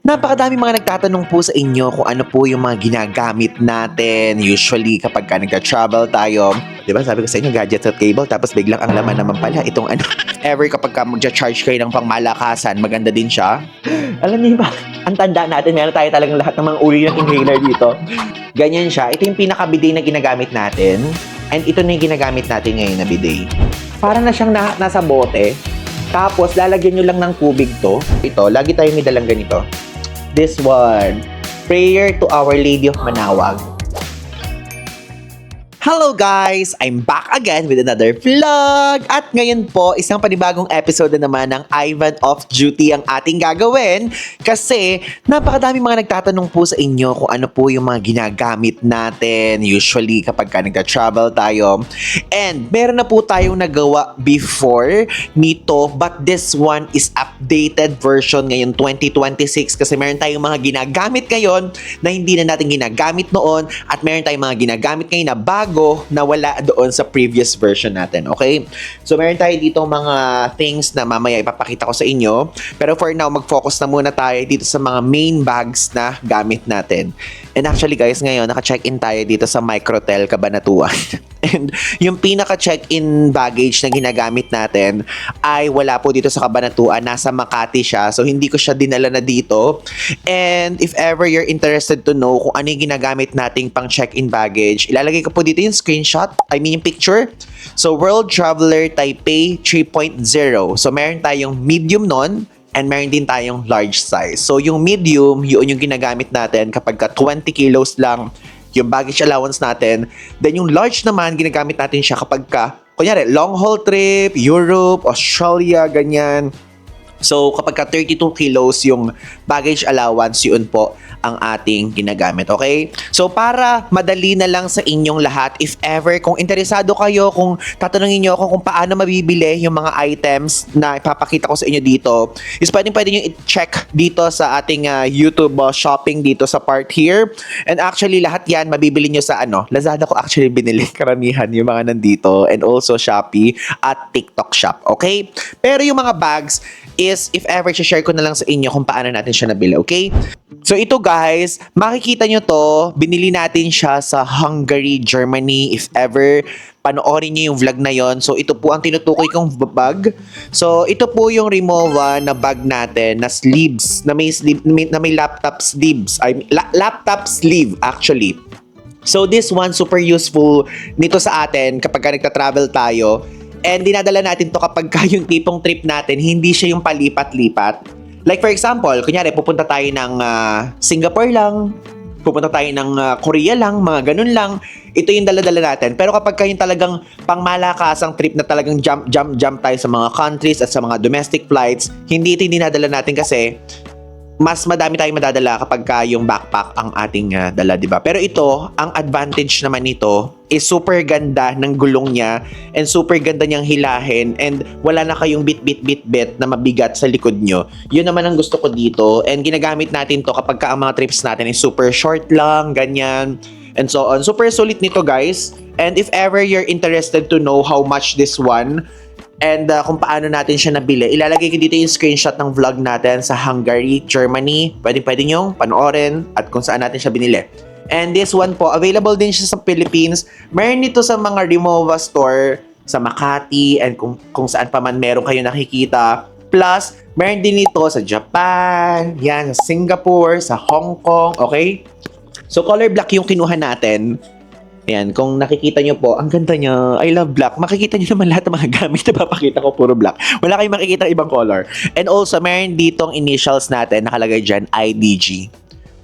Napakadami mga nagtatanong po sa inyo kung ano po yung mga ginagamit natin usually kapag nagka-travel tayo. Di ba sabi ko sa inyo, gadgets at cable, tapos biglang ang laman naman pala itong ano. Ever kapag magja-charge kayo ng pangmalakasan, maganda din siya. Alam niyo ba, ang tanda natin, meron tayo talagang lahat ng mga uri ng inhaler dito. Ganyan siya. Ito yung pinaka-bidet na ginagamit natin. And ito na yung ginagamit natin ngayon na bidet. Para na siyang nasa bote. Tapos, lalagyan nyo lang ng tubig to. Ito, lagi tayo may dalang ganito. This one, Prayer to Our Lady of Manawag. Hello guys! I'm back again with another vlog! At ngayon po, isang panibagong episode na naman ng Ivan Off Duty ang ating gagawin kasi napakadami mga nagtatanong po sa inyo kung ano po yung mga ginagamit natin usually kapag nagka-travel tayo. And meron na po tayong nagawa before nito but this one is updated version ngayon 2026 kasi meron tayong mga ginagamit ngayon na hindi na natin ginagamit noon at meron tayong mga ginagamit ngayon na bago na wala doon sa previous version natin, okay? So, meron tayo dito mga things na mamaya ipapakita ko sa inyo. Pero for now, mag-focus na muna tayo dito sa mga main bags na gamit natin. And actually guys, ngayon, naka-check-in tayo dito sa Microtel Cabanatuan. And yung pinaka-check-in baggage na ginagamit natin ay wala po dito sa Cabanatuan. Nasa Makati siya. So, hindi ko siya dinala na dito. And if ever you're interested to know kung ano yung ginagamit nating pang check-in baggage, ilalagay ko po dito yung screenshot. I mean yung picture. So, World Traveler Taipei 3.0. So, meron tayong medium nun. And meron din tayong large size. So, yung medium, yun yung ginagamit natin kapag 20 kilos lang yung baggage allowance natin. Then, yung large naman, ginagamit natin siya kapag kunyari, long haul trip, Europe, Australia, ganyan. So, kapag 32 kilos yung baggage allowance, yun po ang ating ginagamit, okay? So, para madali na lang sa inyong lahat, if ever, kung interesado kayo, kung tatanungin nyo ako kung paano mabibili yung mga items na ipapakita ko sa inyo dito, is pwede nyo i-check dito sa ating YouTube shopping dito sa part here. And actually, lahat yan, mabibili nyo sa Lazada ko actually binili karamihan yung mga nandito and also Shopee at TikTok Shop, okay? Pero yung mga bags is, if ever, share ko na lang sa inyo kung paano natin siya nabili, okay? So ito guys, makikita nyo to, binili natin siya sa Hungary, Germany. If ever, panoorin nyo yung vlog na yon. So ito po ang tinutukoy kong bag. So ito po yung Rimowa na bag natin na sleeves, na may laptop sleeves. Laptop sleeve actually. So this one, super useful nito sa atin kapag nagta-travel tayo. And dinadala natin to kapag yung tipong trip natin, hindi siya yung palipat-lipat. Like for example, kunyari pupunta tayo ng Singapore lang, pupunta tayo ng Korea lang, mga ganun lang. Ito yung dala-dala natin. Pero kapag yung talagang pangmalakasang trip na talagang jump tayo sa mga countries at sa mga domestic flights, hindi ito yung dinadala natin kasi mas madami tayong madadala kapag yung backpack ang ating dala, diba? Pero ito, ang advantage naman nito is super ganda ng gulong niya and super ganda niyang hilahin and wala na kayong bit na mabigat sa likod nyo. Yun naman ang gusto ko dito and ginagamit natin to kapag ang mga trips natin is super short lang, ganyan, and so on. Super sulit nito guys. And if ever you're interested to know how much this one and kung paano natin siya nabili, ilalagay ko dito yung screenshot ng vlog natin sa Hungary, Germany. Pwede nyong panoorin at kung saan natin siya binili. And this one po, available din siya sa Philippines. Meron nito sa mga Rimowa store sa Makati and kung saan pa man meron kayo nakikita. Plus, meron din nito sa Japan, yan, sa Singapore, sa Hong Kong, okay? So, color black yung kinuha natin. Ayan, kung nakikita nyo po, ang ganda niya. I love black. Makikita nyo naman lahat ng mga gamit na papakita ko, puro black. Wala kayong makikita ibang color. And also, meron ditong initials natin, nakalagay dyan, IDG.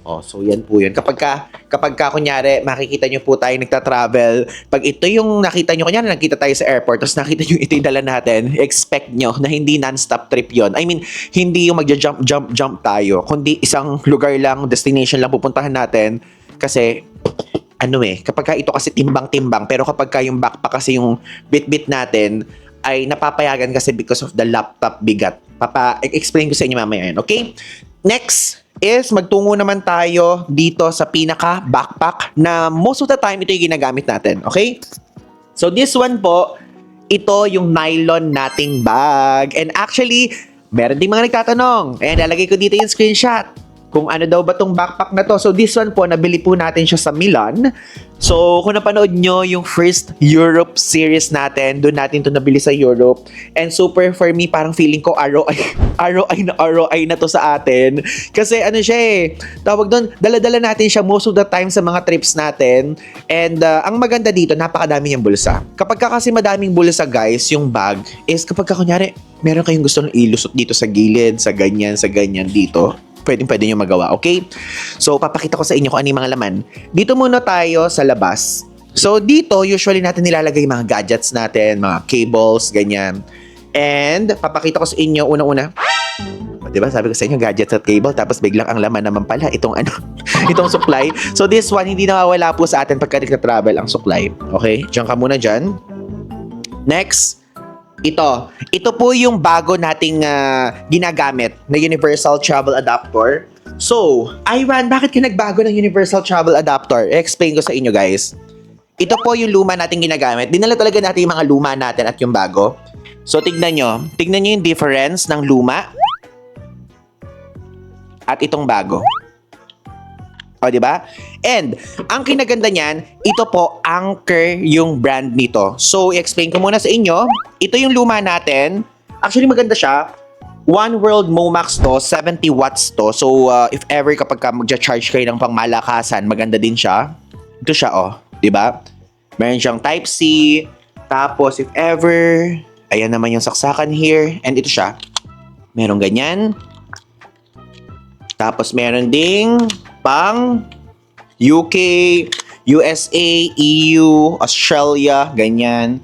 Oh, so yan po yun. Kapag kunyari, makikita nyo po tayo nagta-travel, pag ito yung nakita nyo, kunyari nakita tayo sa airport, tapos nakita nyo ito yung dala natin, expect nyo na hindi non-stop trip yon. I mean, hindi yung magja-jump tayo, kundi isang lugar lang, destination lang pupuntahan natin. Kasi, kapag ito kasi timbang-timbang, pero kapag yung backpack kasi yung bit-bit natin, ay napapayagan kasi because of the laptop bigat. Explain ko sa inyo mamaya yan, okay? Next is magtungo naman tayo dito sa pinaka-backpack na most of the time ito yung ginagamit natin, okay? So this one po, ito yung nylon nating bag. And actually, meron din mga nagtatanong. Ayan, lalagay ko dito yung screenshot. kung ano daw ba tong backpack na to. So this one po, nabili po natin siya sa Milan. So kung napanood nyo yung first Europe series natin, doon natin to nabili sa Europe. And super for me, parang feeling ko ROI na to sa atin. Kasi ano siya tawag doon, dala-dala natin siya most of the time sa mga trips natin. And ang maganda dito, napakadami niyang bulsa. Kapag kasi madaming bulsa guys, yung bag is kapag kunyari, meron kayong gusto nang ilusot dito sa gilid, sa ganyan dito, pwede nyo magawa, okay? So, papakita ko sa inyo kung ano yung mga laman. Dito muna tayo sa labas. So, dito, usually natin nilalagay mga gadgets natin, mga cables, ganyan. And, papakita ko sa inyo, unang-una, diba? Sabi ko sa inyo, gadgets at cable, tapos biglang ang laman naman pala, itong itong supply. So, this one, hindi nawawala po sa atin pagka nagka-travel ang supply. Okay? Diyan ka muna dyan. Next, ito po yung bago nating ginagamit na Universal Travel Adapter. So, Ivan, bakit ka nagbago ng Universal Travel Adapter? I-explain ko sa inyo guys. Ito po yung luma nating ginagamit. Dinala talaga natin yung mga luma natin at yung bago. So, tignan nyo yung difference ng luma at itong bago. O, diba? And, ang kinaganda niyan, ito po, Anker yung brand nito. So, i-explain ko muna sa inyo. Ito yung luma natin. Actually, maganda siya. One World Momax to, 70 watts to. So, if ever kapag magja-charge kayo ng pangmalakasan, maganda din siya. Ito siya, diba? Meron siyang Type-C. Tapos, if ever, ayan naman yung saksakan here. And ito siya. Meron ganyan. Tapos, meron ding pang UK, USA, EU, Australia, ganyan.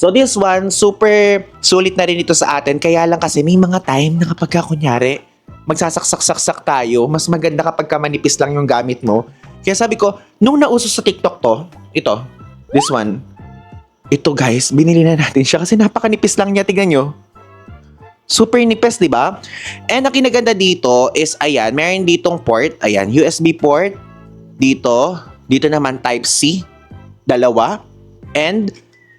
So this one, super sulit na rin ito sa atin. Kaya lang kasi may mga time na kapag kunyari, magsasaksak-saksak tayo, mas maganda kapag manipis lang yung gamit mo. Kaya sabi ko, nung nauso sa TikTok to, this one, ito guys, binili na natin siya kasi napakanipis lang niya, tignan nyo. Super nipis, di ba? And ang kinaganda dito is, ayan, meron ditong port. Ayan, USB port. Dito naman Type-C. Dalawa. And,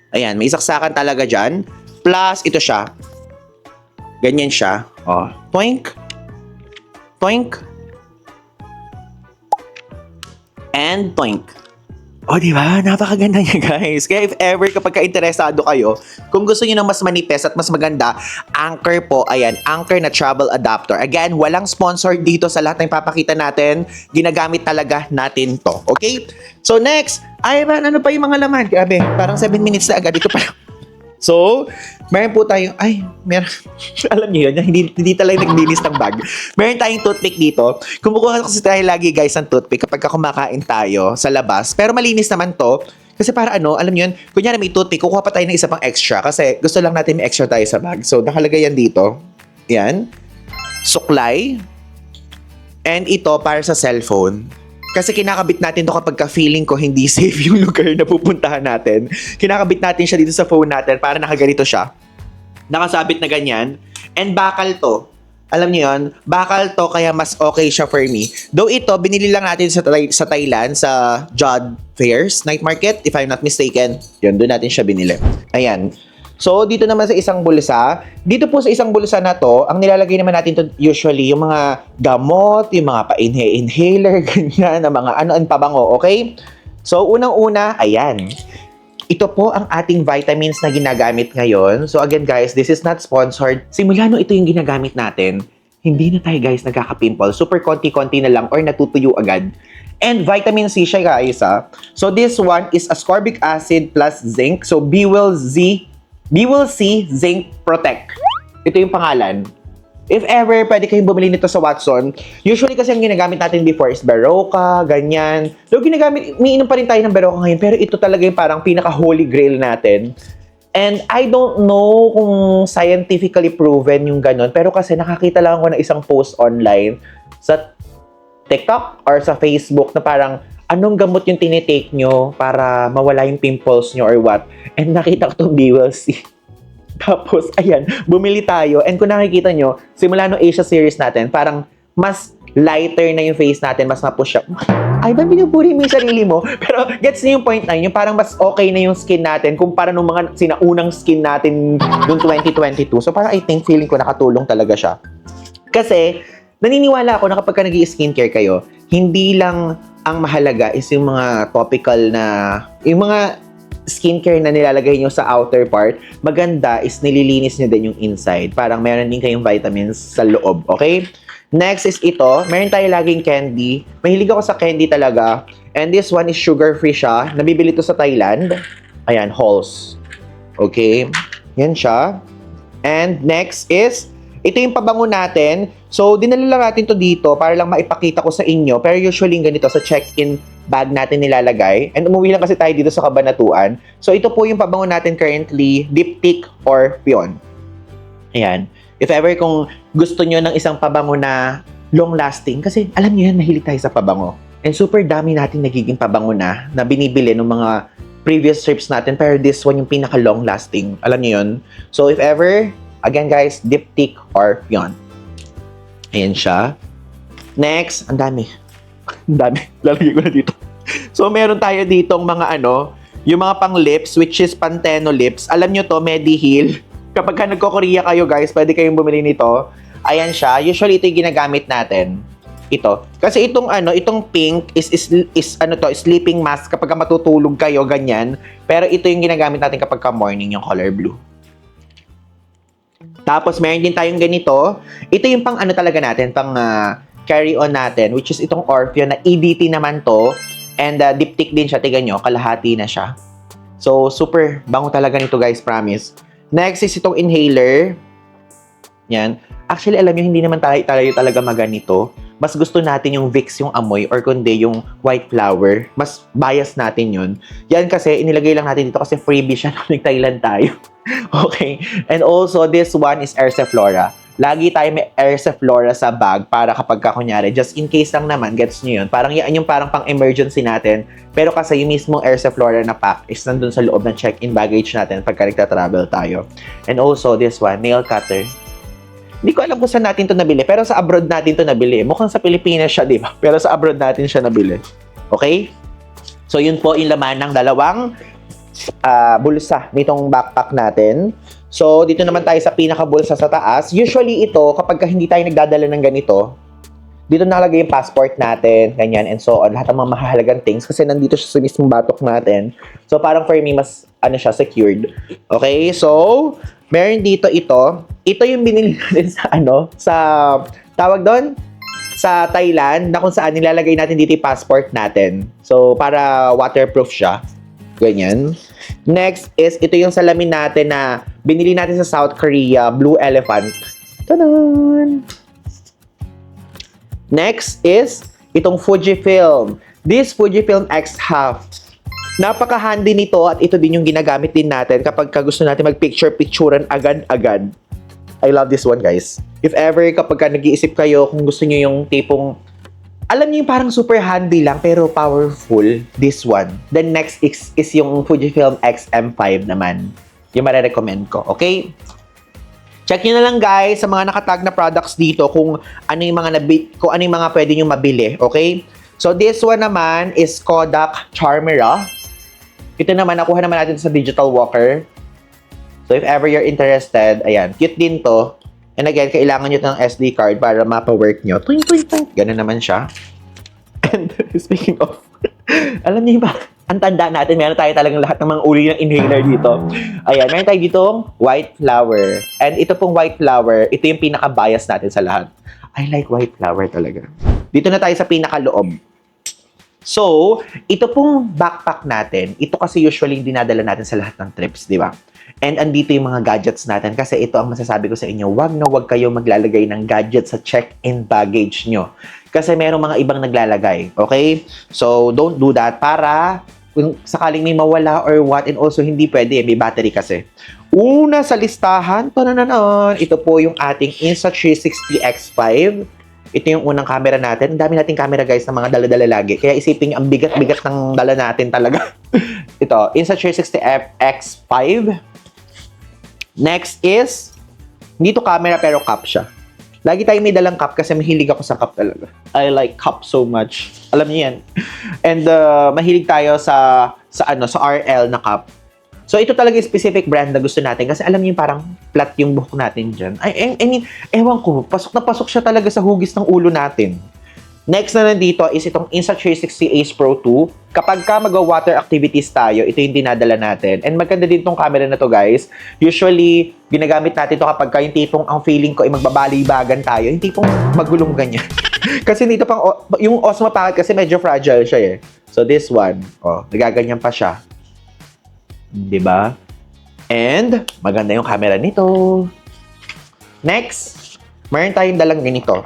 ayan, may saksakan talaga dyan. Plus, ito siya. Ganyan siya. Toink. Toink. And toink. Di ba? Napakaganda niya, guys. Kaya if ever kapag ka-interesado kayo, kung gusto niyo ng mas manipis at mas maganda, Anker po, ayan, Anker na travel adapter. Again, walang sponsor dito sa lahat ng papakita natin. Ginagamit talaga natin to. Okay? So next, ano pa yung mga laman? Grabe, parang 7 minutes na agad. Ito pa. So, meron po tayong, alam niyo yun, hindi talaga naglinis ng bag. Meron tayong toothpick dito. Kumukuha kasi tayo lagi guys ng toothpick kapag kumakain tayo sa labas. Pero malinis naman to. Kasi para alam niyo yun, kunyari may toothpick, kukuha pa tayo ng isa pang extra. Kasi gusto lang natin may extra tayo sa bag. So, nakalagay yan dito. Yan. Suklay. And ito para sa cellphone. Kasi kinakabit natin to kapag ka-feeling ko hindi safe yung lugar na pupuntahan natin. Kinakabit natin siya dito sa phone natin para nakaganito siya. Nakasabit na ganyan. And bakal to. Alam niyo yun? Bakal to kaya mas okay siya for me. Though ito, binili lang natin sa Thailand, sa Jod Fairs Night Market, if I'm not mistaken. Yun, doon natin siya binili. Ayan. So, dito naman sa isang bulsa. Dito po sa isang bulsa na to, ang nilalagay naman natin to usually, yung mga gamot, yung mga pa-inhaler, ganyan, na mga ano-an pabango, okay? So, unang-una, ayan. Ito po ang ating vitamins na ginagamit ngayon. So, again guys, this is not sponsored. Simula no ito yung ginagamit natin, hindi na tayo guys nagkaka-pimple. Super konti-konti na lang or natutuyo agad. And vitamin C siya guys So, this one is ascorbic acid plus zinc. So, B will C Zinc Protect. Ito yung pangalan. If ever, pwede kayong bumili nito sa Watson. Usually kasi ang ginagamit natin before is Berocca, ganyan. So, umiinom pa rin tayo ng Berocca ngayon. Pero ito talaga yung parang pinaka-holy grail natin. And I don't know kung scientifically proven yung ganon. Pero kasi nakakita lang ako ng isang post online sa TikTok or sa Facebook na parang, anong gamot yung tinitake nyo para mawala yung pimples nyo or what? And nakita ko itong BWC. Tapos, ayan, bumili tayo. And kung nakikita nyo, simula no Asia series natin, parang mas lighter na yung face natin, mas mapush up. Ay, ba binuburi mo yung sarili mo? Pero gets niyo yung point na yun, yung parang mas okay na yung skin natin kumpara nung mga sinaunang skin natin noong 2022. So parang I think, feeling ko nakatulong talaga siya. Kasi, naniniwala ako na kapag nag-i-skincare kayo, hindi lang ang mahalaga is yung mga topical na, yung mga skincare na nilalagay nyo sa outer part, maganda is nililinis nyo din yung inside. Parang meron din kayong vitamins sa loob, okay? Next is ito, meron tayo laging candy. Mahilig ako sa candy talaga. And this one is sugar-free siya. Nabibili to sa Thailand. Ayan, Halls. Okay, yan siya. And next is, ito yung pabango natin. So, dinala lang natin to dito para lang maipakita ko sa inyo. Pero usually ganito sa check-in bag natin nilalagay. And umuwi lang kasi tayo dito sa Cabanatuan. So, ito po yung pabango natin currently, Diptyque or Pion. Ayan. If ever kung gusto nyo ng isang pabango na long-lasting, kasi alam nyo yan, mahilig tayo sa pabango. And super dami natin nagiging pabango na binibili ng mga previous trips natin. Pero this one yung pinaka-long-lasting. Alam nyo yun? So, if ever, again guys, Diptyque or Pion. Ayan siya. Next, ang dami. Ang dami. Lalagay ko na dito. So, meron tayo ditong mga yung mga pang lips, which is Pantene lips. Alam nyo to, Mediheal. Kapag ka nagko-Korea kayo guys, pwede kayong bumili nito. Ayan siya. Usually, ito yung ginagamit natin. Ito. Kasi itong pink is sleeping mask kapag ka matutulog kayo, ganyan. Pero ito yung ginagamit natin kapag ka morning, yung color blue. Tapos, meron din tayong ganito. Ito yung pang talaga natin, pang carry on natin, which is itong Orfeon na EDT naman to. And Diptyque din siya, tignan nyo, kalahati na siya. So, super bango talaga nito guys, promise. Next is itong inhaler. Yan. Actually, alam nyo, hindi naman tayo talaga maganito. Mas gusto natin yung Vicks yung amoy or kundi yung white flower. Mas bias natin yun. Yan kasi, inilagay lang natin dito kasi freebie siya nung nag-Thailand tayo. Okay. And also, this one is Erseflora. Lagi tayo may Erseflora sa bag para kapag kunyari, just in case lang naman, gets nyo yun. Parang yan yung parang pang-emergency natin. Pero kasi yung mismong Erseflora na pack is nandun sa loob ng check-in baggage natin pagka nagta-travel tayo. And also, this one, nail cutter. Hindi ko alam kung saan natin ito nabili, pero sa abroad natin ito nabili. Mukhang sa Pilipinas siya, di ba? Pero sa abroad natin siya nabili. Okay? So, yun po yung laman ng dalawang bulsa nitong backpack natin. So, dito naman tayo sa pinaka-bulsa sa taas. Usually ito, kapag hindi tayo nagdadala ng ganito, dito nakalagay yung passport natin, ganyan, and so on. Lahat ng mga mahalagang things kasi nandito siya sa mismong batok natin. So, parang for me, mas, siya, secured. Okay? So, meron dito ito. Ito yung binili natin sa tawag doon? Sa Thailand, na kung saan nilalagay natin dito yung passport natin. So, para waterproof siya. Ganyan. Next is, ito yung salamin natin na binili natin sa South Korea, Blue Elephant. Tadan! Next is, itong Fujifilm. This Fujifilm X-Half. Napaka-handy nito at ito din yung ginagamit din natin kapag gusto natin mag-picture-picturean agad-agad. I love this one, guys. If ever kapag nag-iisip kayo kung gusto nyo yung tipong alam niyo yung parang super handy lang pero powerful, this one. Then next is yung Fujifilm X-M5 naman. Yung marirecommend ko, okay? Check nyo na lang guys sa mga nakatag na products dito kung ano yung mga pwede nyo mabili, okay? So this one naman is Kodak Charmera. Ito naman, nakuha naman natin sa Digital Walker. So if ever you're interested, ayan, cute din to. And again, kailangan nyo ng SD card para mapa-work nyo. Tuing, tuing, tuing. Ganun naman siya. And speaking of, alam niyo ba, ang tanda natin, meron tayo talagang lahat ng mga uri ng inhaler dito. Ayan, meron tayo dito white flower. And ito pong white flower, ito yung pinaka-bias natin sa lahat. I like white flower talaga. Dito na tayo sa pinaka-loob. So, ito pong backpack natin, ito kasi usually dinadala natin sa lahat ng trips, di ba? And andito yung mga gadgets natin kasi ito ang masasabi ko sa inyo, wag kayo maglalagay ng gadgets sa check-in baggage nyo. Kasi merong mga ibang naglalagay, okay? So, don't do that para kung sakaling may mawala or what, and also hindi pwede, may battery kasi. Una sa listahan, ito po yung ating Insta360 X5. Ito yung unang camera natin. Ang dami nating camera guys na mga dala-dala lagi. Kaya isipin ang bigat-bigat ng dala natin talaga. Ito, Insta360 X5. Next is, hindi to camera pero cup siya. Lagi tayong may dalang cup kasi mahilig ako sa cup talaga. I like cup so much. Alam niyo yan. And mahilig tayo sa RL na cup. So, ito talaga yung specific brand na gusto natin kasi alam niyo yung parang flat yung buhok natin dyan. I mean, ewan ko, pasok na pasok siya talaga sa hugis ng ulo natin. Next na nandito is itong Insta360 Ace Pro 2. Kapag ka mag-water activities tayo, ito yung dinadala natin. And maganda din tong camera na to, guys. Usually, ginagamit natin to kapag ka yung tipong ang feeling ko ay magbabalibagan tayo. Yung tipong magulong ganyan. Kasi dito pang, yung Osmo Pocket kasi medyo fragile siya eh. So this one, nagaganyan pa siya. Diba? And, maganda yung camera nito. Next, meron tayong dalang ganito.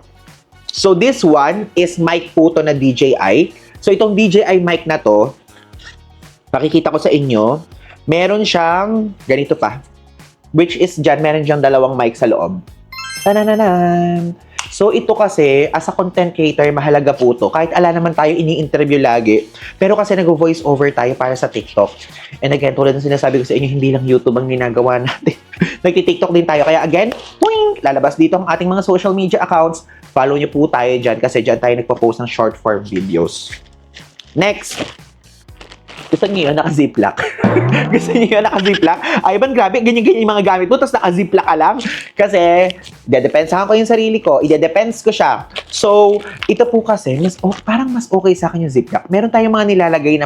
So, this one is mic po to na DJI. So, itong DJI mic na to, pakikita ko sa inyo, meron siyang ganito pa. Which is dyan, meron dyan dalawang mic sa loob. Tanananan! So, ito kasi, as a content creator, mahalaga po to. Kahit ala naman tayo ini-interview lagi. Pero kasi nag-voice over tayo para sa TikTok. And again, tulad ng sinasabi ko sa inyo, hindi lang YouTube ang ginagawa natin. Nagti-TikTok din tayo. Kaya again, lalabas dito ang ating mga social media accounts. Follow nyo po tayo dyan kasi dyan tayo nagpo-post ng short form videos. Next! Gusto niyo yun, naka-ziplock. Gusto niyo yun, naka-ziplock? Ivan, grabe, ganyan-ganyan yung mga gamit mo, tapos naka-ziplock ka lang. Kasi, dedepensahan ko yung sarili ko, ide-depends ko siya. So, ito po kasi, parang mas okay sa akin yung ziplock. Meron tayong mga nilalagay na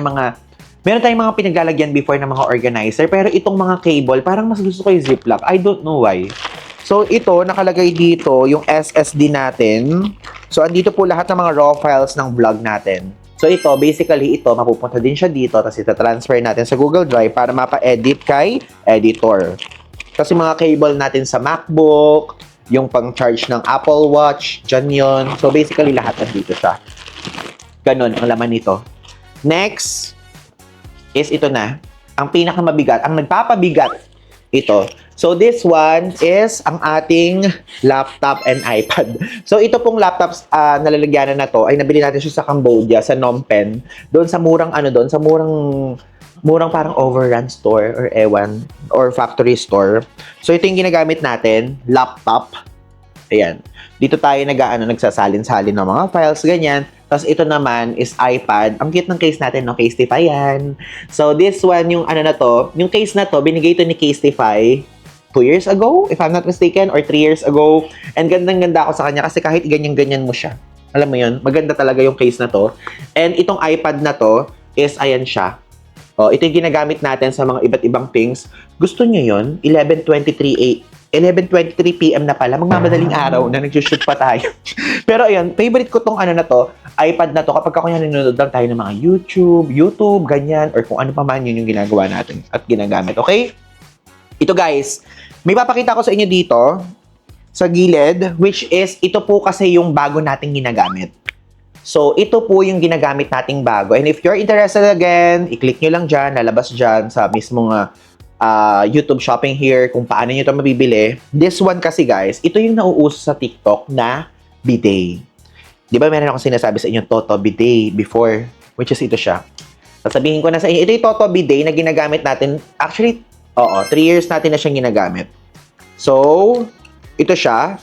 meron tayong mga pinaglalagyan before ng mga organizer, pero itong mga cable, parang mas gusto ko yung ziplock. I don't know why. So, ito, nakalagay dito, yung SSD natin. So, andito po lahat ng mga raw files ng vlog natin. So, ito, basically, mapupunta din siya dito, tapos ita-transfer natin sa Google Drive para mapa-edit kay editor. Kasi mga cable natin sa MacBook, yung pang-charge ng Apple Watch, dyan yun. So, basically, lahat nandito siya. Ganon ang laman nito. Next is ito na. Ang pinakamabigat, ang nagpapabigat, ito. So, this one is ang ating laptop and iPad. So, ito pong laptops na lalagyanan na to ay nabili natin siya sa Cambodia, sa Phnom Penh. Doon sa murang parang overrun store or ewan, or factory store. So, ito yung ginagamit natin, laptop. Ayan. Dito tayo nagsasalin-salin ng mga files, ganyan. Tapos ito naman is iPad. Ang cute ng case natin, no? Casetify yan. So, this one, yung yung case na to, binigay ito ni Casetify 2 years ago, if I'm not mistaken, or 3 years ago. And gandang-ganda ako sa kanya kasi kahit ganyan-ganyan mo siya. Alam mo yun, maganda talaga yung case na to. And itong iPad na to is, ayan siya. Ito yung ginagamit natin sa mga iba't ibang things. Gusto nyo yun? 11:23 PM na pala. Magmamadaling araw na nag-shoot pa tayo. Pero ayun, favorite ko tong na to, iPad na to, kapag ako yan nanonood lang tayo ng mga YouTube, ganyan, or kung ano pa man yun yung ginagawa natin at ginagamit. Okay? Ito guys, may papakita ko sa inyo dito sa gilid, which is, ito po kasi yung bago nating ginagamit. So, ito po yung ginagamit nating bago. And if you're interested again, i-click nyo lang dyan, lalabas dyan sa mismong YouTube shopping here, kung paano nyo ito mabibili. This one kasi guys, ito yung nauuso sa TikTok na bidet. Di ba meron akong sinasabi sa inyo, Toto bidet before, which is ito siya. Sasabihin ko na sa inyo, ito yung Toto bidet na ginagamit natin. Actually, 3 years natin na siyang ginagamit. So, ito siya.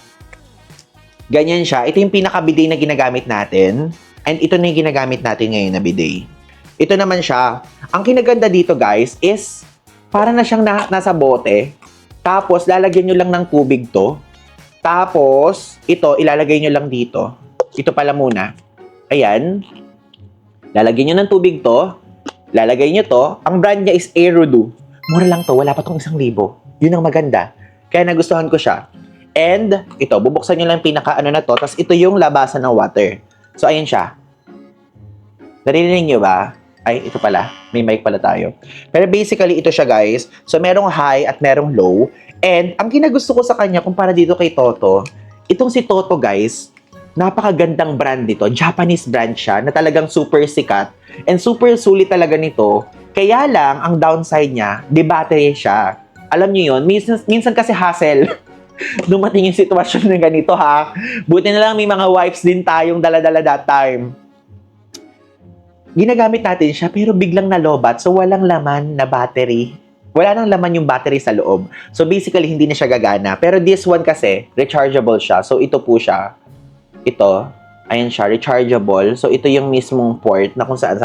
Ganyan siya. Ito yung pinaka-bidet na ginagamit natin. And ito na yung ginagamit natin ngayon na bidet. Ito naman siya. Ang kinaganda dito guys is para na siyang nasa bote. Tapos, lalagyan nyo lang ng tubig to. Tapos, ito, ilalagay nyo lang dito. Ito pala muna. Ayan. Lalagyan nyo ng tubig to. Lalagay nyo to. Ang brand niya is Aerodo. Mura lang to. Wala pa tong 1,000. Yun ang maganda. Kaya nagustuhan ko siya. And, ito, bubuksan nyo lang pinaka-ano na to. Tapos, ito yung labasan ng water. So, ayan siya. Narinig nyo ba? Ay, ito pala. May mic pala tayo. Pero basically, ito siya guys. So, merong high at merong low. And, ang kinagusto ko sa kanya, kumpara dito kay Toto, itong si Toto guys, napakagandang brand nito. Japanese brand siya na talagang super sikat. And super sulit talaga nito. Kaya lang, ang downside niya, di-battery siya. Alam niyo yun, minsan kasi hassle. Dumating yung sitwasyon na ganito ha. Buti na lang may mga wipes din tayong dala-dala that time. Ginagamit natin siya pero biglang nalobat so walang laman na battery. Wala nang laman yung battery sa loob. So basically hindi na siya gagana. Pero this one kasi rechargeable siya. So ito po siya. Ito, ayan siya, rechargeable. So ito yung mismong port na kung saan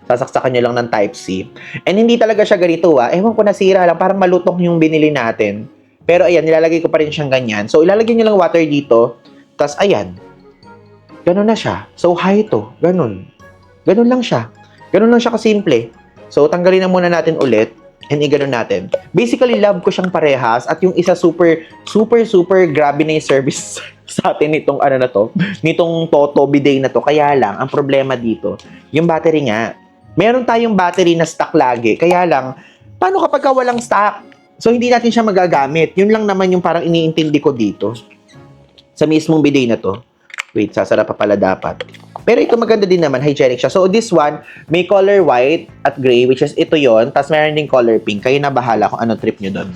Sasaksakan nyo lang ng Type-C. And hindi talaga siya ganito Ewan ko, nasira lang. Parang malutong yung binili natin. Pero ayan, nilalagay ko pa rin siyang ganyan. So, ilalagay nyo lang water dito. Tapos, ayan. Ganun na siya. So, high ito. Ganun. Ganun lang siya. Ganun lang siya kasimple. So, tanggalin na muna natin ulit. And i-ganun natin. Basically, love ko siyang parehas. At yung isa super grabe na yung service sa atin nitong nitong Toto bidet na to. Kaya lang, ang problema dito, yung battery nga. Meron tayong battery na stock lagi. Kaya lang, paano kapag walang stock? So, hindi natin siya magagamit. Yun lang naman yung parang iniintindi ko dito. Sa mismong bidet na to. Wait, sasara pa pala dapat. Pero ito maganda din naman, hygienic siya. So, this one, may color white at gray, which is ito yon. Tapos, meron din color pink. Kayo na bahala kung ano trip nyo doon.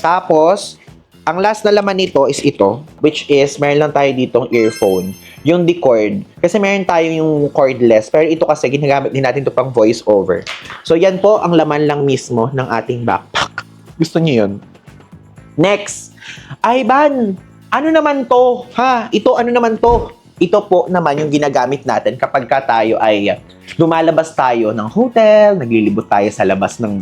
Tapos, ang last na laman nito is ito, which is, meron lang tayo ditong earphone. Yung D-cord. Kasi meron tayo yung cordless. Pero ito kasi, ginagamit din natin ito pang voice over. So, yan po ang laman lang mismo ng ating backpack. Gusto nyo yun? Next. Ivan, ano naman to? Ito, ano naman to? Ito po naman yung ginagamit natin kapag tayo ay lumalabas tayo ng hotel, naglilibot tayo sa labas ng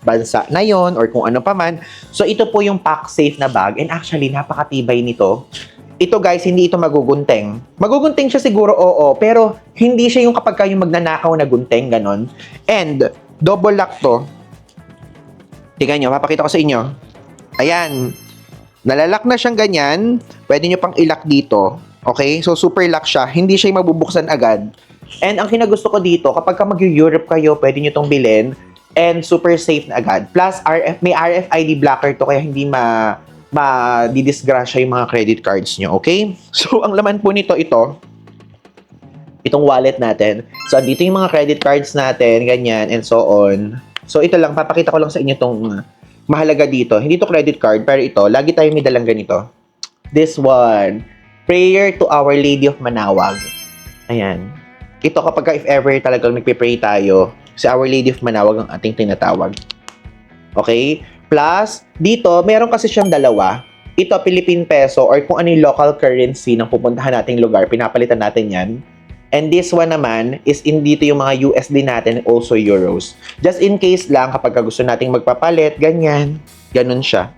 bansa na yon or kung ano pa man. So, ito po yung pack safe na bag and actually, napakatibay nito. Ito guys, hindi ito magugunting. Magugunting siya siguro, oo, pero hindi siya yung kapag kayo magnanakaw na gunting, ganon. And, double lock to. Tingnan nyo, papakita ko sa inyo. Ayan. Nalalak na siyang ganyan. Pwede nyo pang ilak dito. Okay? So, super lock siya. Hindi siya mabubuksan agad. And ang kinagusto ko dito, kapag ka mag-Europe kayo, pwede nyo itong bilhin. And super safe na agad. Plus, may RFID blocker to kaya hindi ma-didisgrasya yung mga credit cards nyo. Okay? So, ang laman po nito, itong wallet natin. So, dito yung mga credit cards natin, ganyan, and so on. So, ito lang. Papakita ko lang sa inyo itong mahalaga dito. Hindi to credit card, pero ito, lagi tayo may dalang ganito. This one, Prayer to Our Lady of Manawag. Ayan. Ito kapag if ever talagang nagpe-pray tayo, si Our Lady of Manawag ang ating tinatawag. Okay? Plus, dito, meron kasi siyang dalawa. Ito, Philippine Peso or kung ano yung local currency ng pupuntahan nating lugar, pinapalitan natin yan. And this one naman is dito yung mga USD natin, also euros. Just in case lang kapag gusto nating magpapalit, ganyan. Ganun siya.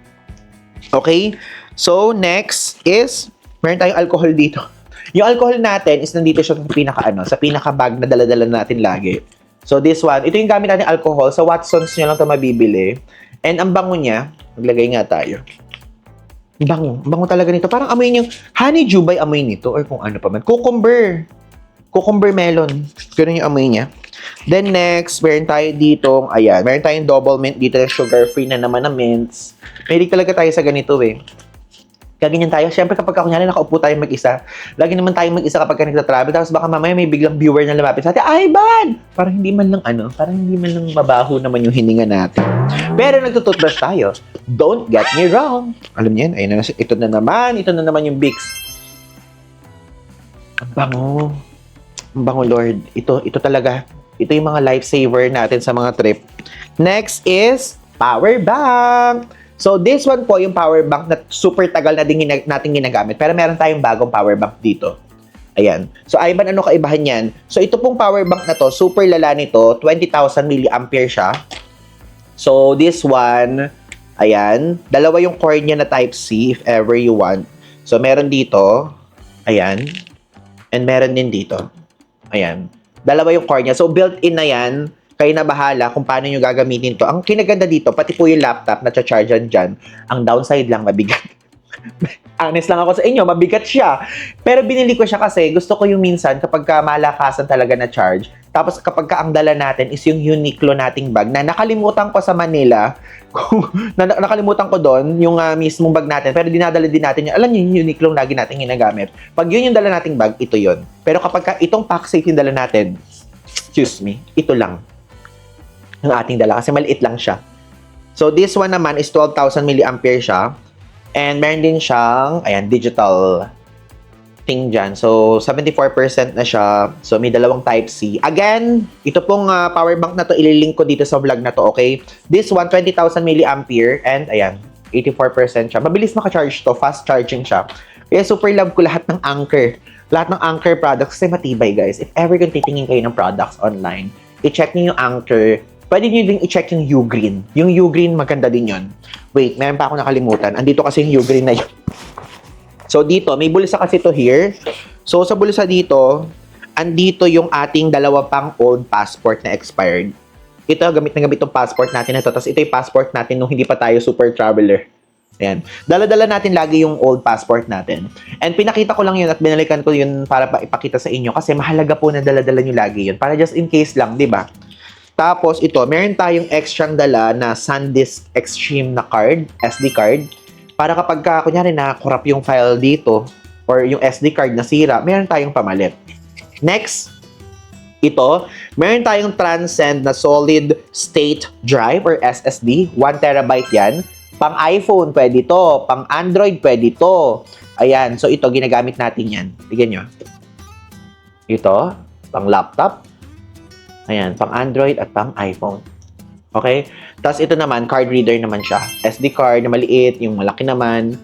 Okay? So, next is, meron tayong alcohol dito. Yung alcohol natin is nandito siya sa pinaka-bag na dala-dala natin lagi. So, this one, ito yung gamit natin alcohol. Sa Watsons nyo lang ito mabibili. And ang bango niya, maglagay nga tayo. Bango talaga nito. Parang amoy niyo, honeydew ba amoy nito? Or kung ano pa man. Cucumber melon. Ganun yung amoy niya. Then next, meron tayo dito, ayan, meron tayong double mint dito, sugar-free na naman na mints. Mahilig talaga tayo sa ganito Kaganyan tayo. Siyempre kapag kunyari nakaupo tayo mag-isa, lagi naman tayo mag-isa kapag nagta-travel, tapos baka mamaya may biglang viewer na lumapit sa atin, Ivan! Parang hindi man lang mabaho naman yung hininga natin. Pero nagtututbrush tayo. Don't get me wrong. Alam niyo yan, ayun na, ito na naman yung Vicks. Ang bango, Lord. Ito talaga. Ito yung mga lifesaver natin sa mga trip. Next is power bank. So, this one po yung power bank na super tagal na din natin ginagamit. Pero meron tayong bagong power bank dito. Ayan. So, Ivan, ano kaibahan yan? So, ito pong power bank na to, super lala nito. 20,000 mAh siya. So, this one, ayan. Dalawa yung cord niya na Type-C if ever you want. So, meron dito. Ayan. And meron din dito. Ayan. Dalawa yung core niya. So, built-in na yan. Kayo na bahala kung paano nyo gagamitin to. Ang kinaganda dito, pati po yung laptop na cha-chargean dyan, ang downside lang, mabigat. Honest lang ako sa inyo, mabigat siya. Pero binili ko siya kasi gusto ko yung minsan kapag malakasan talaga na charge. Tapos kapag ang dala natin is yung Uniqlo nating bag na nakalimutan ko sa Manila. Nakalimutan ko doon yung mismong bag natin. Pero dinadala din natin yun. Alam niyo yung Uniqlo lagi natin ginagamit. Pag yun yung dala nating bag, ito yun. Pero kapag itong pack safe yung dala natin, excuse me, ito lang yung ating dala kasi maliit lang siya. So this one naman is 12,000 mAh siya. And meron din siyang, ayan, digital thing dyan. So 74% na siya. So may dalawang Type-C. Again, ito pong power bank na to, ililink ko dito sa vlog na to, okay? This one, 20,000 mAh and ayan, 84% siya. Mabilis maka-charge to, fast charging siya. Kaya super love ko lahat ng Anker. Lahat ng Anchor products kasi matibay, guys. If ever kung titingin kayo ng products online, i-check niyo yung Anchor. Pwede niyo din i-check yung Ugreen. Yung Ugreen, maganda din yun. Wait, meron pa ako nakalimutan. Andito kasi yung Ugreen na yun. So, dito, may bulsa kasi to here. So, sa bulsa dito, andito yung ating dalawa pang old passport na expired. Ito, gamit na gamit yung passport natin na ito. Tapos ito yung passport natin nung hindi pa tayo super traveler. Ayan. Dala-dala natin lagi yung old passport natin. And pinakita ko lang yun at binalikan ko yun para ipakita sa inyo kasi mahalaga po na dala-dala nyo lagi yun. Para just in case lang, di ba? Tapos ito, meron tayong extra dala na SanDisk Extreme na card, SD card. Para kapag kunyari na-corrupt yung file dito or yung SD card nasira, meron tayong pamalit. Next, ito, meron tayong Transcend na solid state drive or SSD. 1 terabyte yan. Pang iPhone, pwede to. Pang Android, pwede to. Ayan. So, ito, ginagamit natin yan. Tignan nyo. Ito, pang laptop. Ayan, pang Android at pang iPhone. Okay? Tapos, ito naman, card reader naman siya. SD card na maliit, yung malaki naman.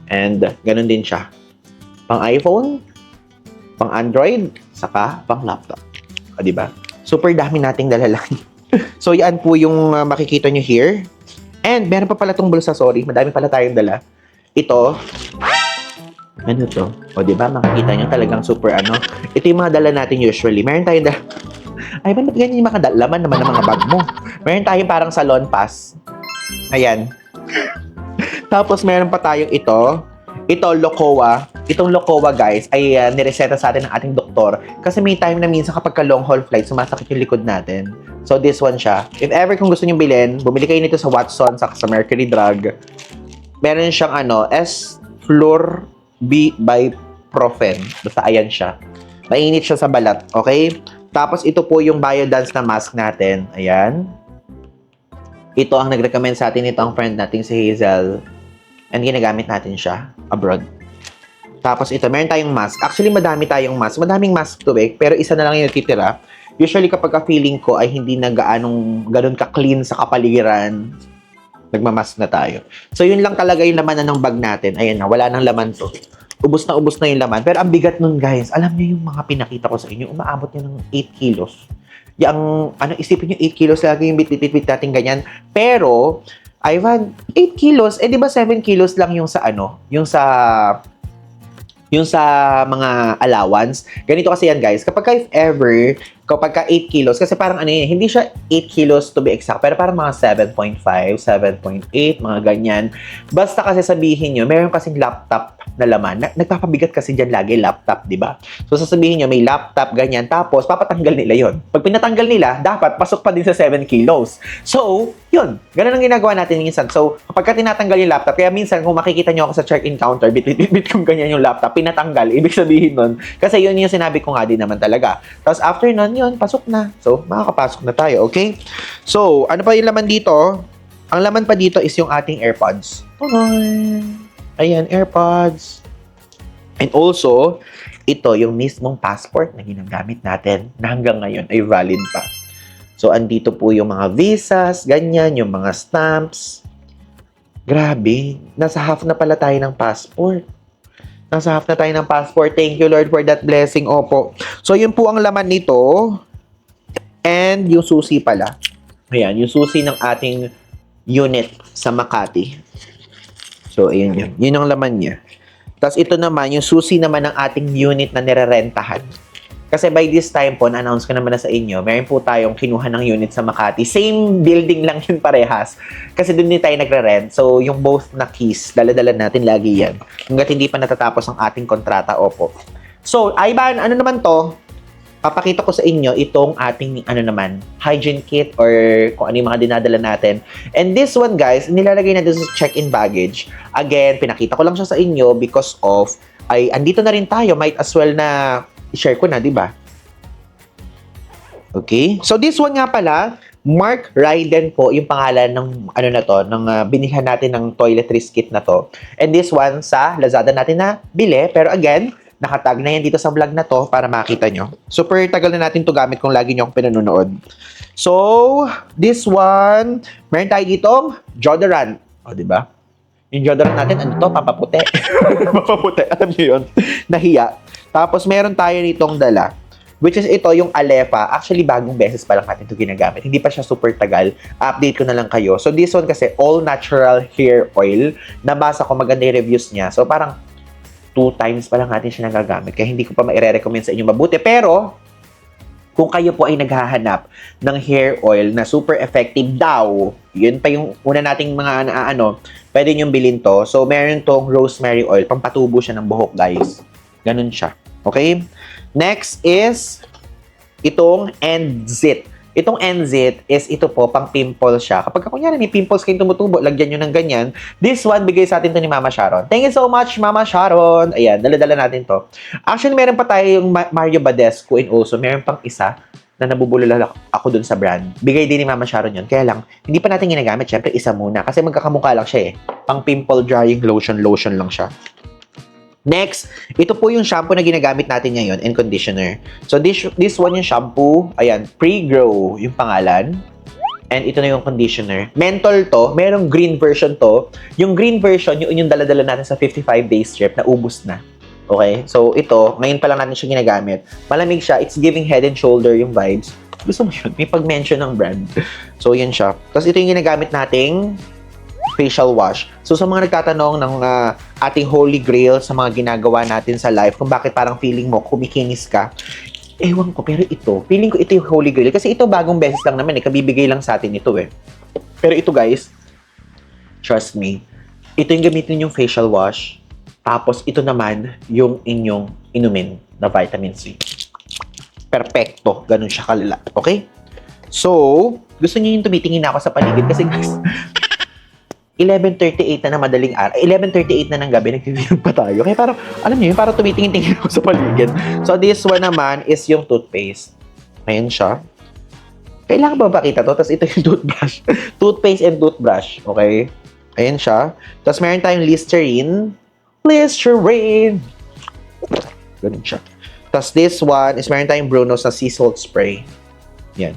And, ganun din siya. Pang iPhone, pang Android, saka pang laptop. O, diba? Super dami nating dalalang. So, yan po yung makikita nyo here. And, meron pa pala itong bulsa, sorry. Madami pala tayong dala. Ito. Ano to? O, diba? Makikita nyo talagang super ano. Ito yung mga dala natin usually. Meron tayong dala. Ay, ba't ganyan yung mga laman naman ng mga bag mo? Meron tayong parang salon pass. Ayan. Tapos, meron pa tayong ito. Ito, Locoa. Itong Locoa, guys, ay nireseta sa atin ng ating doktor. Kasi may time na minsan kapag ka long haul flight, sumasakit yung likod natin. So, this one siya. If ever kung gusto nyo bilhin, bumili kayo nito sa Watson, sa Mercury Drug. Meron siyang S-florbiprofen. Basta ayan siya. Mainit siya sa balat, okay? Tapos, ito po yung Biodance na mask natin. Ayan. Ito ang nag-recommend sa atin. Ito ang friend natin si Hazel. And ginagamit natin siya abroad. Tapos, ito, meron tayong mask. Actually, madami tayong mask. Madaming mask to pero isa na lang yung natitira. Usually, kapag feeling ko ay hindi na ganun ka-clean sa kapaligiran, nagmamask na tayo. So, yun lang talaga yung laman ng bag natin. Ayan na, wala nang laman to. Ubus na yung laman. Pero ang bigat nun, guys, alam niyo yung mga pinakita ko sa inyo, umaabot niya ng 8 kilos. Yung, isipin niyo 8 kilos lagi yung bit-bit natin ganyan. Pero, Ivan, 8 kilos, di ba 7 kilos lang yung sa yung sa mga allowance. Ganito kasi yan, guys. Kapag ka 8 kilos, kasi parang hindi siya 8 kilos to be exact, pero parang mga 7.5, 7.8, mga ganyan. Basta kasi sabihin nyo, meron kasing laptop na laman. Nagpapabigat kasi dyan lagi laptop, di ba? So, sasabihin nyo, may laptop, ganyan. Tapos, papatanggal nila yon. Pag pinatanggal nila, dapat pasok pa din sa 7 kilos. So, yun. Ganun ang ginagawa natin minsan. So, kapag tinatanggal yung laptop, kaya minsan, kung makikita nyo ako sa check-in counter, bit kung ganyan yung laptop, pinatanggal. Ibig sabihin nun, kasi yun yung sinabi ko nga din naman talaga. Tapos, after nun, yun, pasok na. So, makakapasok na tayo, okay? So, ano pa yung laman dito? Ang laman pa dito is yung ating AirPods. Ayan, AirPods. And also, ito yung mismong passport na ginagamit natin na hanggang ngayon ay valid pa. So, andito po yung mga visas, ganyan, yung mga stamps. Grabe, nasa half na pala tayo ng passport. Nasa half na tayo ng passport. Thank you, Lord, for that blessing. Opo. So, yun po ang laman nito. And yung susi pala. Ayan, yung susi ng ating unit sa Makati. So, ayun yun. Yun ang laman niya. Tapos, ito naman, yung susi naman ng ating unit na nirerentahan. Kasi by this time po, na-announce ko naman na sa inyo, meron po tayong kinuha ng unit sa Makati. Same building lang yun parehas. Kasi doon din tayo nagre-rent. So, yung both na keys, dala-dala natin lagi yan. Hanggat hindi pa natatapos ang ating kontrata, opo. So, Ivan, ano naman to? Papakita ko sa inyo itong ating, hygiene kit or kung ano yung mga dinadala natin. And this one, guys, nilalagay natin sa check-in baggage. Again, pinakita ko lang siya sa inyo because of, andito na rin tayo. Might as well na i-share ko na, di ba? Okay? So, this one nga pala, Mark Ryden po yung pangalan ng, ng binilhan natin ng toiletries kit na to. And this one sa Lazada natin na bili. Pero again, nakatag na yan dito sa vlog na to para makita nyo. Super tagal na natin to gamit kung lagi nyo akong pinanonood. So, this one, meron tayo ditong deodorant. O, diba? Yung deodorant natin, ano to? Papaputi. Papaputi. Alam nyo yun? Nahiya. Tapos meron tayo nitong dala, which is ito, yung Alefa. Actually, bagong beses pa lang natin ito ginagamit. Hindi pa siya super tagal. Update ko na lang kayo. So, this one kasi, all natural hair oil. Nabasa ko maganda yung reviews niya. So, parang 2 times pa lang natin siya nagagamit. Kaya hindi ko pa ma-recommend sa inyo mabuti. Pero, kung kayo po ay naghahanap ng hair oil na super effective daw, yun pa yung una nating mga pwede nyo bilhin to. So, meron tong rosemary oil. Pampatubo siya ng buhok, guys. Ganun siya. Okay? Next is itong Endzit. Itong Endzit is ito po, pang pimple siya. Kapag kunyari may pimples kayong tumutubo, lagyan nyo ng ganyan. This one, bigay sa atin to ni Mama Sharon. Thank you so much, Mama Sharon. Ayan, dala-dala natin to. Actually, meron pa tayo yung Mario Badescu and also meron pang isa na nabubulala ako dun sa brand. Bigay din ni Mama Sharon yun. Kaya lang, hindi pa natin ginagamit. Siyempre, isa muna. Kasi magkakamukha lang siya eh. Pang pimple drying lotion lang siya. Next, ito po yung shampoo na ginagamit natin ngayon and conditioner. So, this one yung shampoo. Ayan, Pre-Grow yung pangalan. And ito na yung conditioner. Menthol to. Merong green version to. Yung green version, yung dala-dala natin sa 55 days trip na ubos na. Okay? So, ito, ngayon pa lang natin siya ginagamit. Malamig siya. It's giving head and shoulder yung vibes. Gusto mo yun? May pag-mention ng brand. So, yan siya. Tapos, ito yung ginagamit nating facial wash. So, sa mga nagtatanong ng ating holy grail sa mga ginagawa natin sa life, kung bakit parang feeling mo, kumikinis ka, ewan ko, pero ito, feeling ko ito yung holy grail. Kasi ito, bagong beses lang naman, kabibigay lang sa atin ito eh. Pero ito guys, trust me, ito yung gamitin yung facial wash, tapos ito naman yung inyong inumin na vitamin C. Perfecto, ganun siya kalala. Okay? So, gusto niyo yung tumitingin ako sa paligid kasi guys, 11:38 na madaling araw, 11:38 na ng gabi, nagtitingin pa tayo. Kaya parang, alam niyo, parang tumitingin-tingin ako sa paligid. So, this one naman is yung toothpaste. Ayan siya. Kailangan ba pakita to? Tapos ito yung toothbrush. Toothpaste and toothbrush. Okay? Ayan siya. Tapos meron tayong Listerine. Listerine! Ganun siya. Tapos this one is meron tayong Bruno's na sea salt spray. Yan.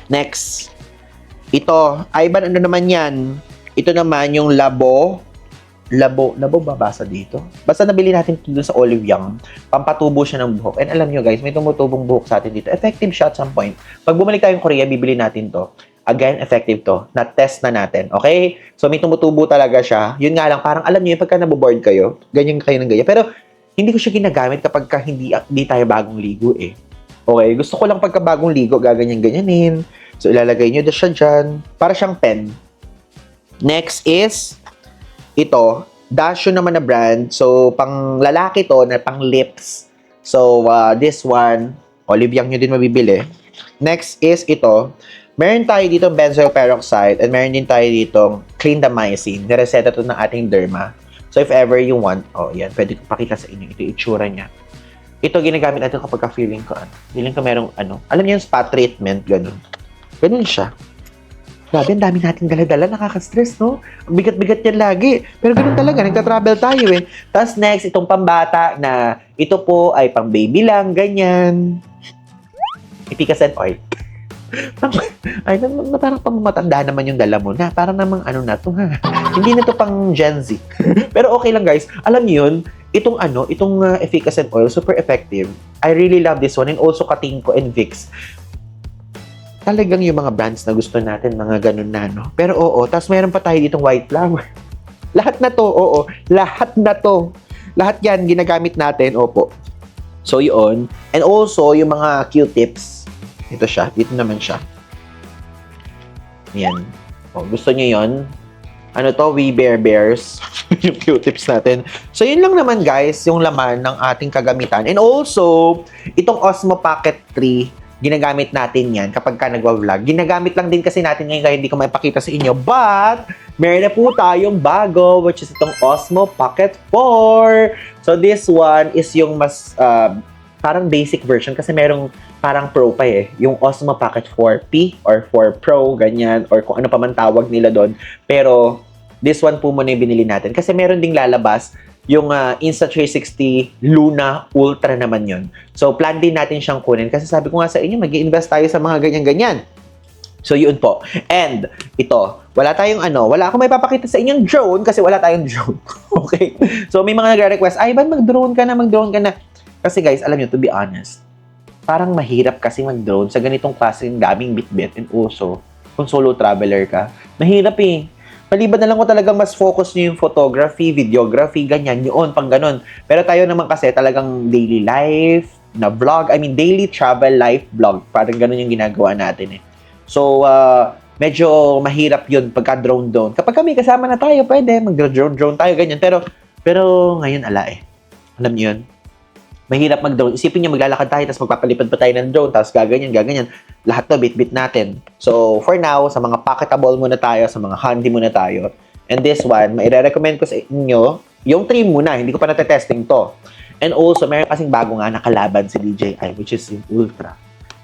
Next. Ito. Ivan, ano naman yan? Ito naman yung Labo babasa dito. Basta nabili natin ito dun sa Olive Young. Pampatubo siya ng buhok. And alam nyo guys, may tumutubong buhok sa atin dito. Effective siya at some point. Pag bumalik tayong Korea, bibili natin to. Again, effective to. Na-test na natin. Okay? So may tumutubo talaga siya. Yun nga lang, parang alam nyo, pagka naboboard kayo, ganyan kayo ng ganyan. Pero hindi ko siya ginagamit kapag hindi tayo bagong ligo eh. Okay? Gusto ko lang pagka bagong ligo, gaganyan-ganyanin. So ilalagay nyo siya dyan. Para siyang pen. Next is, ito, Dasho naman na brand. So, pang lalaki to, na pang lips. So, this one, Olive Young nyo din mabibili. Next is ito, meron tayo dito benzoyl peroxide and meron din tayo dito clindamycin. Nireseta to ng ating derma. So, if ever you want, yan, pwede ko pakita sa inyo. Ito yung itsura niya. Ito, ginagamit natin kapag feeling ko, feeling ko merong, alam niyo yung spa treatment, ganun. Ganun siya. Grabe, ang dami nating dala-dala, nakaka-stress, no? Ang bigat-bigat yan lagi. Pero ganun talaga, nagta-travel tayo eh. Tapos next, itong pambata na ito po ay pang baby lang, ganyan. Ipicas and oil. Ay, parang pamamatanda naman yung dala mo na. Parang namang na to ha. Hindi na to pang Gen Z. Pero okay lang guys. Alam niyo yun, itong efficacy oil, super effective. I really love this one. And also Katingko and Vicks. Talagang yung mga brands na gusto natin, mga ganun na, no? Pero oo, tapos meron pa tayo ditong white flower. Lahat na to, oo. Lahat na to. Lahat yan, ginagamit natin, opo. So, yun. And also, yung mga Q-tips. Ito siya. Dito naman siya. Yan. Gusto nyo yun? We Bear Bears. Yung Q-tips natin. So, yun lang naman, guys, yung laman ng ating kagamitan. And also, itong Osmo Pocket 3, ginagamit natin yan kapag ka nagwa-vlog. Ginagamit lang din kasi natin ngayon kaya hindi ko maipakita sa inyo. But, meron na po tayong bago, which is itong Osmo Pocket 4. So, this one is yung mas parang basic version kasi merong parang pro pa eh. Yung Osmo Pocket 4P or 4 Pro, ganyan, or kung ano pa man tawag nila doon. Pero, this one po muna yung binili natin. Kasi meron ding lalabas yung Insta360 Luna Ultra naman yun. So, plan din natin siyang kunin. Kasi sabi ko nga sa inyo, mag-i-invest tayo sa mga ganyan-ganyan. So, yun po. And, ito, wala akong may papakita sa inyong drone kasi wala tayong drone. Okay? So, may mga nagre-request, Ivan, mag-drone ka na. Kasi guys, alam nyo, to be honest, parang mahirap kasi mag-drone sa ganitong klaseng daming bitbit and also, kung solo traveler ka, mahirap eh. Maliban na lang ko talagang mas focus nyo yung photography, videography, ganyan, yun, pang ganun. Pero tayo naman kasi talagang daily life, na vlog, daily travel life vlog. Parang ganun yung ginagawa natin eh. So, medyo mahirap yun pagka drone. Kapag kami kasama na tayo, pwede mag-drone tayo, ganyan. Pero ngayon, ala eh. Alam niyo yun? Mahirap mag-drone. Isipin niyo, maglalakad tayo, tapos magpapalipad pa tayo ng drone, tapos gaganyan. Lahat to, bit-bit natin. So, for now, sa mga pocketable muna tayo, sa mga handy muna tayo. And this one, maire-recommend ko sa inyo, yung 3 muna, hindi ko pa natetesting to. And also, meron kasing bago nga nakalaban si DJI, which is yung Ultra.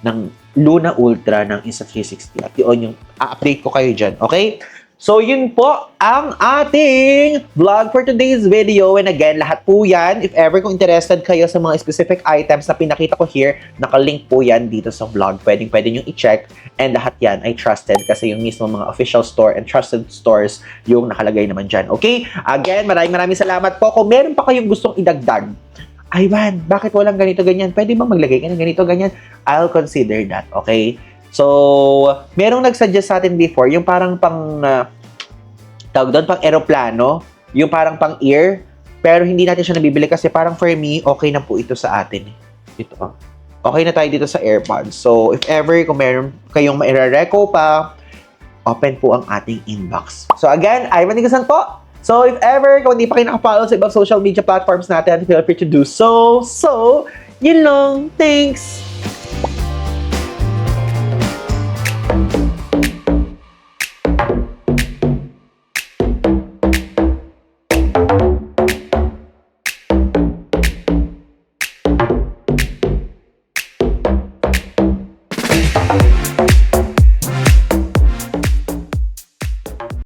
Ng Luna Ultra ng Insta360. At yun yung update ko kayo dyan. Okay? So, yun po ang ating vlog for today's video. And again, lahat po yan, if ever kung interested kayo sa mga specific items na pinakita ko here, nakalink po yan dito sa vlog. Pwede nyo i-check. And lahat yan ay trusted kasi yung mismo mga official store and trusted stores yung nakalagay naman dyan. Okay? Again, maraming salamat po. Kung meron pa kayong gustong idagdag, Ivan, bakit walang ganito, ganyan? Pwede ba maglagay ka ng ganito, ganyan? I'll consider that, okay? So, merong nag-suggest sa atin before, yung parang tawag doon, pang aeroplano, yung parang pang ear, pero hindi natin siya nabibili kasi parang for me, okay na po ito sa atin. Ito, okay na tayo dito sa AirPods. So, if ever, kung meron kayong maire-reco pa, open po ang ating inbox. So, again, Ivan Nigasan po. So, if ever, kung hindi pa kayo nakafollow sa ibang social media platforms natin, feel free to do so. So, yun lang. Thanks!